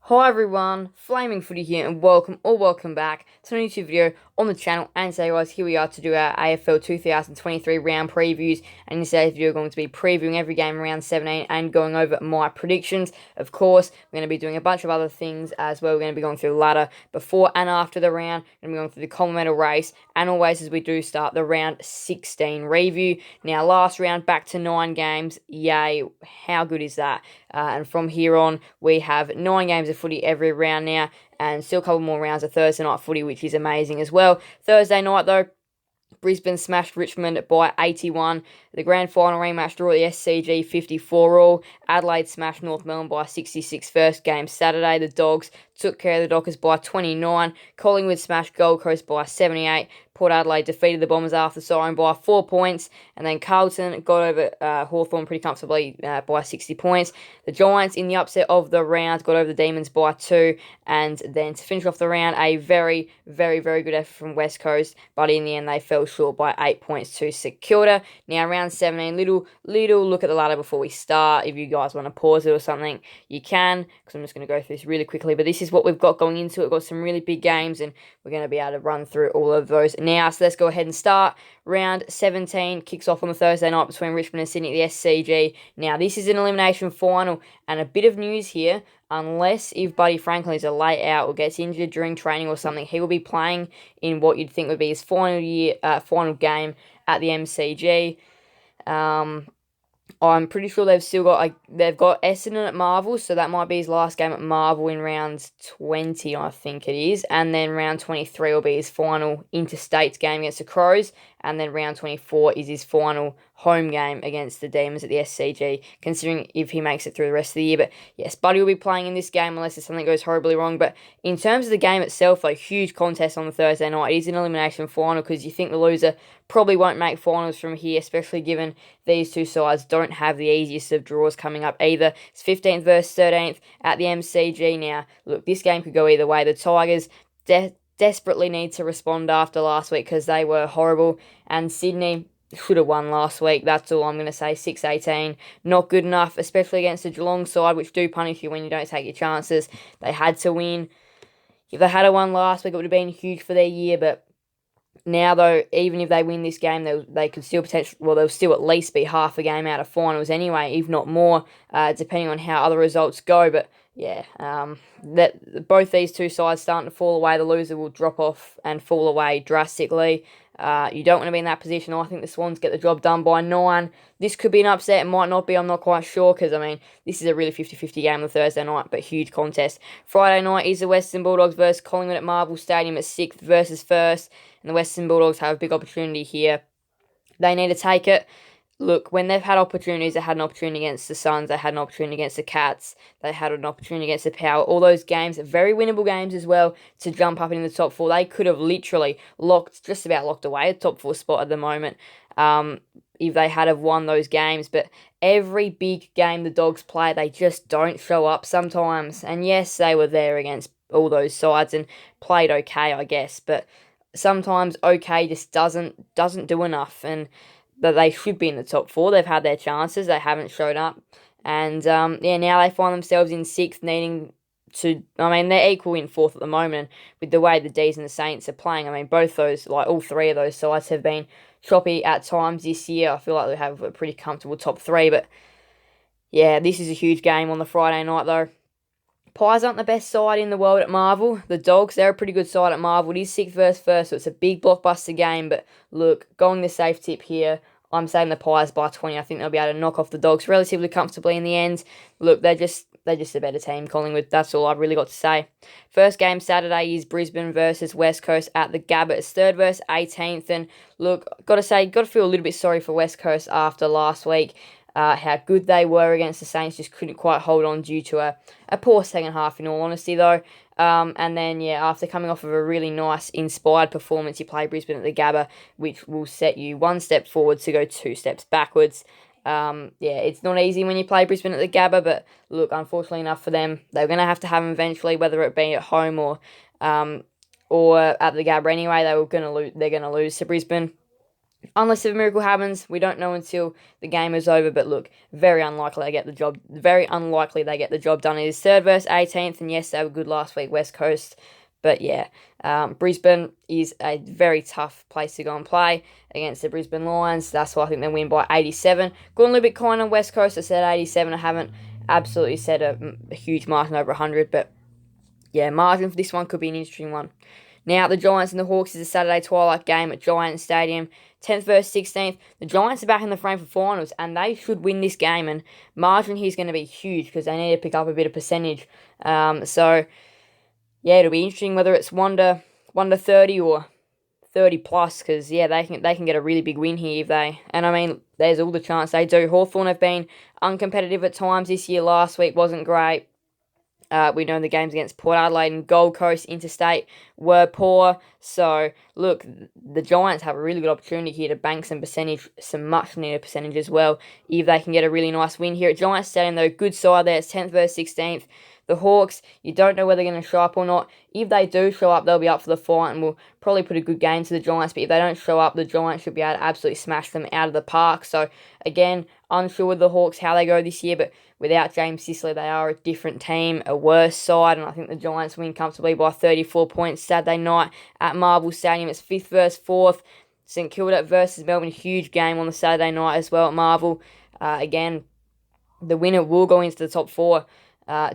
Hi everyone, Flaming Footy here and welcome back to a new YouTube video on the channel. And today guys, here we are to do our AFL 2023 round previews, and in today's video we're going to be previewing every game around 17 and going over my predictions. Of course, we're going to be doing a bunch of other things as well. We're going to be going through the ladder before and after the round, and we're going through the common medal race, and always as we do start the round 16 review. Now last round back to 9 games, yay, how good is that? And from here on, we have 9 games of footy every round now, and still a couple more rounds of Thursday night footy, which is amazing as well. Thursday night, though, Brisbane smashed Richmond by 81. The grand final rematch draw at the SCG 54 all. Adelaide smashed North Melbourne by 66 first game Saturday. The Dogs took care of the Dockers by 29. Collingwood smashed Gold Coast by 78. Port Adelaide defeated the Bombers after siren by 4 points. And then Carlton got over Hawthorn pretty comfortably by 60 points. The Giants, in the upset of the round, got over the Demons by 2. And then to finish off the round, a very, very, very good effort from West Coast. But in the end, they fell short by 8 points to St Kilda. Now, round 17, little look at the ladder before we start. If you guys want to pause it or something, you can, because I'm just going to go through this really quickly. But this is what we've got going into it. We've got some really big games, and we're going to be able to run through all of those now. So let's go ahead and start. Round 17 kicks off on the Thursday night between Richmond and Sydney at the SCG. Now, this is an elimination final, and a bit of news here. Unless if Buddy Franklin is a late out or gets injured during training or something, he will be playing in what you'd think would be his final game at the MCG. I'm pretty sure they've got Essendon at Marvel, so that might be his last game at Marvel in round 20, I think it is, and then round 23 will be his final interstate game against the Crows, and then round 24 is his final home game against the Demons at the SCG, considering if he makes it through the rest of the year. But yes, Buddy will be playing in this game unless something goes horribly wrong. But in terms of the game itself, a huge contest on the Thursday night. It is an elimination final because you think the loser probably won't make finals from here, especially given these two sides don't have the easiest of draws coming up either. It's 15th versus 13th at the MCG. Now, look, this game could go either way. The Tigers desperately need to respond after last week because they were horrible, and Sydney should have won last week. That's all I'm going to say. 6-18, not good enough, especially against the Geelong side, which do punish you when you don't take your chances. They had to win. If they had won last week, it would have been huge for their year, but now, though, even if they win this game, they could still they'll still at least be half a game out of finals anyway, if not more, depending on how other results go. But yeah, both these two sides starting to fall away. The loser will drop off and fall away drastically. You don't want to be in that position. I think the Swans get the job done by 9. This could be an upset. It might not be. I'm not quite sure because, this is a really 50-50 game on Thursday night, but huge contest. Friday night is the Western Bulldogs versus Collingwood at Marvel Stadium at 6th versus 1st, and the Western Bulldogs have a big opportunity here. They need to take it. Look, when they've had opportunities, they had an opportunity against the Suns, they had an opportunity against the Cats, they had an opportunity against the Power. All those games, very winnable games as well, to jump up in the top 4. They could have literally just about locked away a top 4 spot at the moment if they had have won those games. But every big game the Dogs play, they just don't show up sometimes. And yes, they were there against all those sides and played okay, I guess. But sometimes okay just doesn't do enough, and that they should be in the top 4. They've had their chances. They haven't showed up. And, now they find themselves in 6th, needing to... they're equal in 4th at the moment with the way the D's and the Saints are playing. Both those, all 3 of those sides have been choppy at times this year. I feel like they have a pretty comfortable top 3. But, yeah, this is a huge game on the Friday night, though. Pies aren't the best side in the world at Marvel. The Dogs, they're a pretty good side at Marvel. It is 6th versus 1st, so it's a big blockbuster game. But look, going the safe tip here, I'm saying the Pies by 20. I think they'll be able to knock off the Dogs relatively comfortably in the end. Look, they're just a better team, Collingwood. That's all I've really got to say. First game Saturday is Brisbane versus West Coast at the Gabba. It's 3rd versus 18th. And look, got to feel a little bit sorry for West Coast after last week. How good they were against the Saints, just couldn't quite hold on due to a poor second half, in all honesty, though. And then, after coming off of a really nice, inspired performance, you play Brisbane at the Gabba, which will set you 1 step forward to go 2 steps backwards. It's not easy when you play Brisbane at the Gabba, but look, unfortunately enough for them, they're going to have them eventually, whether it be at home or at the Gabba anyway. They're going to lose to Brisbane. Unless a miracle happens, we don't know until the game is over. But look, very unlikely they get the job. Very unlikely they get the job done. It is 3rd versus 18th, and yes, they were good last week, West Coast. But yeah, Brisbane is a very tough place to go and play against the Brisbane Lions. That's why I think they win by 87. Going a little bit kind on West Coast. I said 87. I haven't absolutely said a huge margin over 100, but yeah, margin for this one could be an interesting one. Now, the Giants and the Hawks is a Saturday twilight game at Giants Stadium. 10th versus 16th. The Giants are back in the frame for finals, and they should win this game. And margin here is going to be huge because they need to pick up a bit of percentage. So, yeah, it'll be interesting whether it's 1 to 30 or 30 plus, because yeah, they can get a really big win here if they. And I mean, there's all the chance they do. Hawthorn have been uncompetitive at times this year. Last week wasn't great. We know the games against Port Adelaide and Gold Coast Interstate were poor. So, look, the Giants have a really good opportunity here to bank some percentage, some much-needed percentage as well, if they can get a really nice win here at Giants Stadium. They're a good side there. It's 10th versus 16th. The Hawks, you don't know whether they're going to show up or not. If they do show up, they'll be up for the fight and will probably put a good game to the Giants. But if they don't show up, the Giants should be able to absolutely smash them out of the park. So, again, unsure with the Hawks how they go this year, but without James Sicily, they are a different team, a worse side, and I think the Giants win comfortably by 34 points Saturday night at Marvel Stadium. It's 5th versus 4th. St Kilda versus Melbourne, huge game on the Saturday night as well at Marvel. Again, the winner will go into the top 4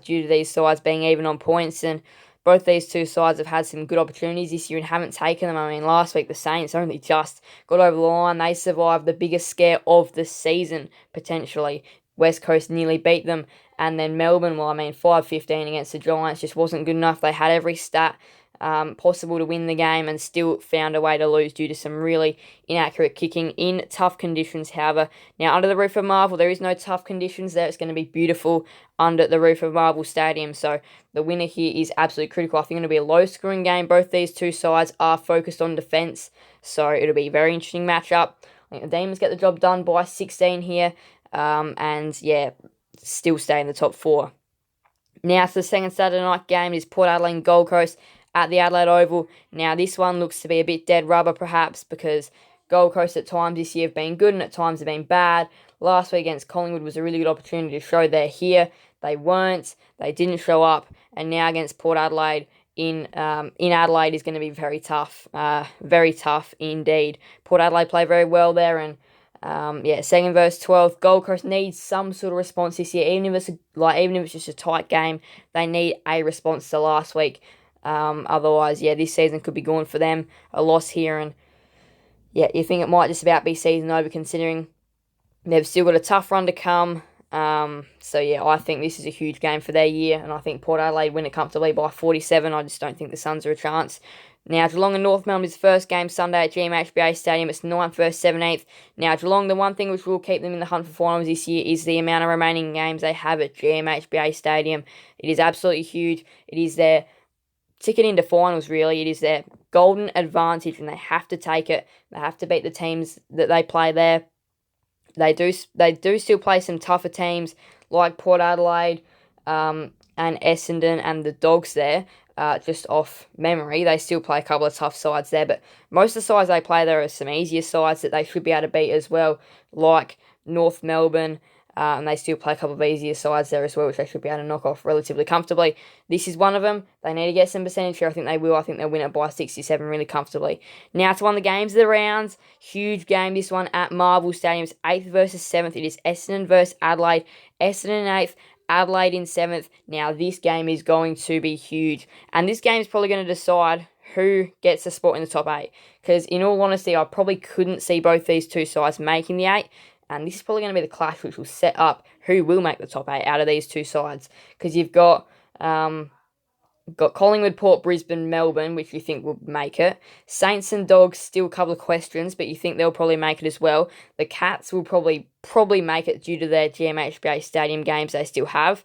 due to these sides being even on points, and both these two sides have had some good opportunities this year and haven't taken them. I mean, last week the Saints only just got over the line. They survived the biggest scare of the season, potentially. West Coast nearly beat them. And then Melbourne, 5-15 against the Giants just wasn't good enough. They had every stat possible to win the game and still found a way to lose due to some really inaccurate kicking in tough conditions. However, now under the roof of Marvel, there is no tough conditions there. It's going to be beautiful under the roof of Marvel Stadium. So the winner here is absolutely critical. I think it'll be a low-scoring game. Both these two sides are focused on defence, so it'll be a very interesting matchup. I think the Demons get the job done by 16 here. And yeah, still stay in the top 4. Now to the second Saturday night game is Port Adelaide and Gold Coast at the Adelaide Oval. Now this one looks to be a bit dead rubber perhaps, because Gold Coast at times this year have been good and at times have been bad. Last week against Collingwood was a really good opportunity to show they're here. They weren't. They didn't show up. And now against Port Adelaide in Adelaide is going to be very tough. Very tough indeed. Port Adelaide play very well there, and 2nd versus 12th. Gold Coast needs some sort of response this year, even if it's just a tight game. They need a response to last week. Otherwise, this season could be gone for them. A loss here, and you think it might just about be season over, considering they've still got a tough run to come. I think this is a huge game for their year, and I think Port Adelaide win it comfortably by 47. I just don't think the Suns are a chance. Now, Geelong and North Melbourne's first game Sunday at GMHBA Stadium. It's 9th versus 17th. Now, Geelong, the one thing which will keep them in the hunt for finals this year is the amount of remaining games they have at GMHBA Stadium. It is absolutely huge. It is their ticket into finals, really. It is their golden advantage, and they have to take it. They have to beat the teams that they play there. They do still play some tougher teams like Port Adelaide and Essendon and the Dogs there. Just off memory, they still play a couple of tough sides there, but most of the sides they play there are some easier sides that they should be able to beat as well, like North Melbourne, and they still play a couple of easier sides there as well, which they should be able to knock off relatively comfortably. This is one of them. They need to get some percentage here. I think they will. I think they'll win it by 67 really comfortably. Now to one of the games of the rounds. Huge game, this one at Marvel Stadium. It's 8th versus 7th. It is Essendon versus Adelaide. Essendon in 8th. Adelaide in 7th. Now, this game is going to be huge. And this game is probably going to decide who gets a spot in the top 8. Because, in all honesty, I probably couldn't see both these two sides making the 8. And this is probably going to be the clash which will set up who will make the top 8 out of these two sides. Because you've got Collingwood, Port, Brisbane, Melbourne, which you think will make it. Saints and Dogs, still a couple of questions, but you think they'll probably make it as well. The Cats will probably make it due to their GMHBA Stadium games they still have,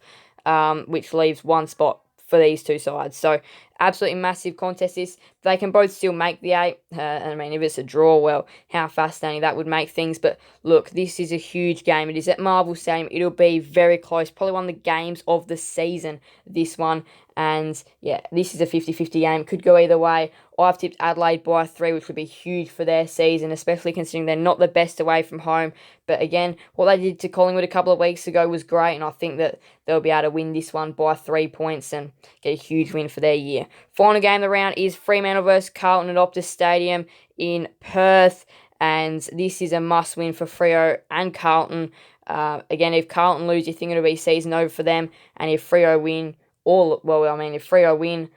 which leaves one spot for these two sides. So, absolutely massive contest this. They can both still make the 8. And I mean, if it's a draw, well, how fascinating that would make things. But look, this is a huge game. It is at Marvel Stadium. It'll be very close. Probably one of the games of the season, this one. And yeah, this is a 50-50 game. Could go either way. I've tipped Adelaide by 3, which would be huge for their season, especially considering they're not the best away from home. But again, what they did to Collingwood a couple of weeks ago was great, and I think that they'll be able to win this one by 3 points and get a huge win for their year. Final game of the round is Fremantle versus Carlton at Optus Stadium in Perth, and this is a must-win for Freo and Carlton. Again, if Carlton lose, you think it'll be season over for them, and if Freo win, if Freo win,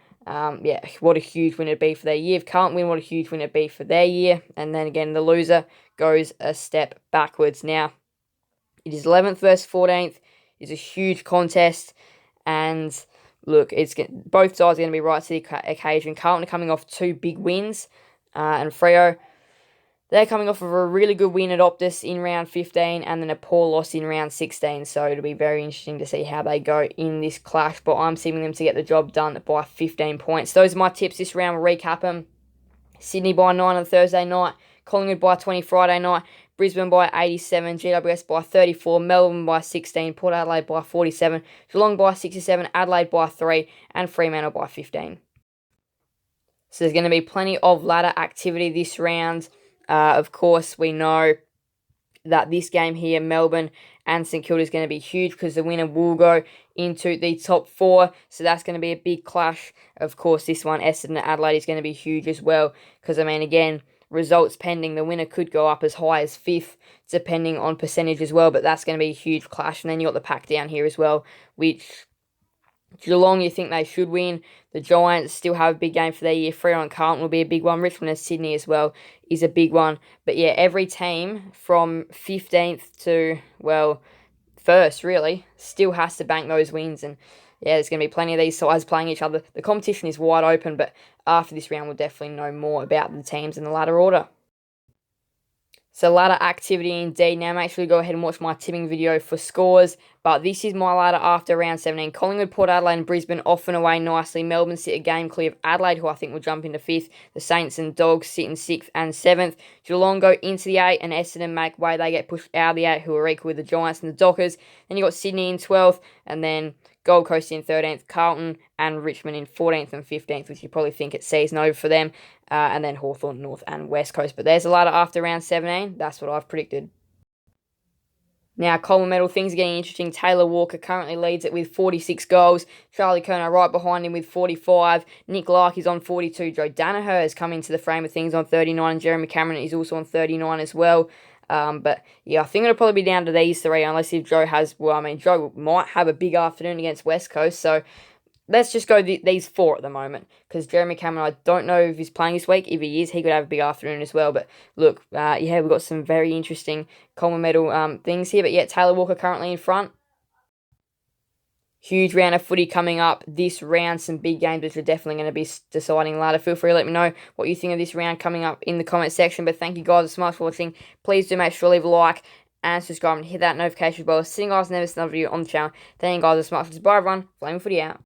what a huge win it'd be for their year. If Carlton win, what a huge win it'd be for their year. And then again, the loser goes a step backwards. Now, it is 11th versus 14th. It's a huge contest. And look, both sides are going to be right to the occasion. Carlton are coming off 2 big wins. And Freo, they're coming off of a really good win at Optus in round 15 and then a poor loss in round 16. So it'll be very interesting to see how they go in this clash. But I'm seeing them to get the job done by 15 points. Those are my tips this round. We'll recap them. Sydney by 9 on Thursday night. Collingwood by 20 Friday night. Brisbane by 87. GWS by 34. Melbourne by 16. Port Adelaide by 47. Geelong by 67. Adelaide by 3. And Fremantle by 15. So there's going to be plenty of ladder activity this round. Of course, we know that this game here, Melbourne and St Kilda, is going to be huge because the winner will go into the top 4. So that's going to be a big clash. Of course, this one, Essendon and Adelaide, is going to be huge as well. Because, I mean, again, results pending, the winner could go up as high as 5th, depending on percentage as well. But that's going to be a huge clash. And then you got the pack down here as well, which Geelong, you think they should win. The Giants still have a big game for their year. Freo and Carlton will be a big one. Richmond and Sydney as well is a big one. But yeah, every team from 15th to, first really, still has to bank those wins. And yeah, there's going to be plenty of these sides playing each other. The competition is wide open, but after this round, we'll definitely know more about the teams in the ladder order. So ladder activity indeed. Now make sure you go ahead and watch my tipping video for scores. But this is my ladder after round 17. Collingwood, Port Adelaide and Brisbane off and away nicely. Melbourne sit a game clear of Adelaide, who I think will jump into 5th. The Saints and Dogs sit in 6th and 7th. Geelong go into the 8 and Essendon make way. They get pushed out of the 8, who are equal with the Giants and the Dockers. Then you got Sydney in 12th and then Gold Coast in 13th, Carlton and Richmond in 14th and 15th, which you probably think it's season over for them. And then Hawthorn, North and West Coast. But there's a ladder after round 17. That's what I've predicted. Now, Coleman medal, things are getting interesting. Taylor Walker currently leads it with 46 goals. Charlie Curnow right behind him with 45. Nick Lark is on 42. Joe Danaher has come into the frame of things on 39. And Jeremy Cameron is also on 39 as well. But yeah, I think it'll probably be down to these 3, unless if Joe has, Joe might have a big afternoon against West Coast. So let's just go these 4 at the moment, because Jeremy Cameron, I don't know if he's playing this week. If he is, he could have a big afternoon as well. But look, we've got some very interesting Coleman medal things here. But yeah, Taylor Walker currently in front. Huge round of footy coming up this round. Some big games which are definitely going to be deciding ladder. Feel free to let me know what you think of this round coming up in the comment section. But thank you guys so much for watching. Please do make sure to leave a like and subscribe and hit that notification bell. See you guys in the next video on the channel. Thank you guys so much. Bye everyone. Flaming Footy out.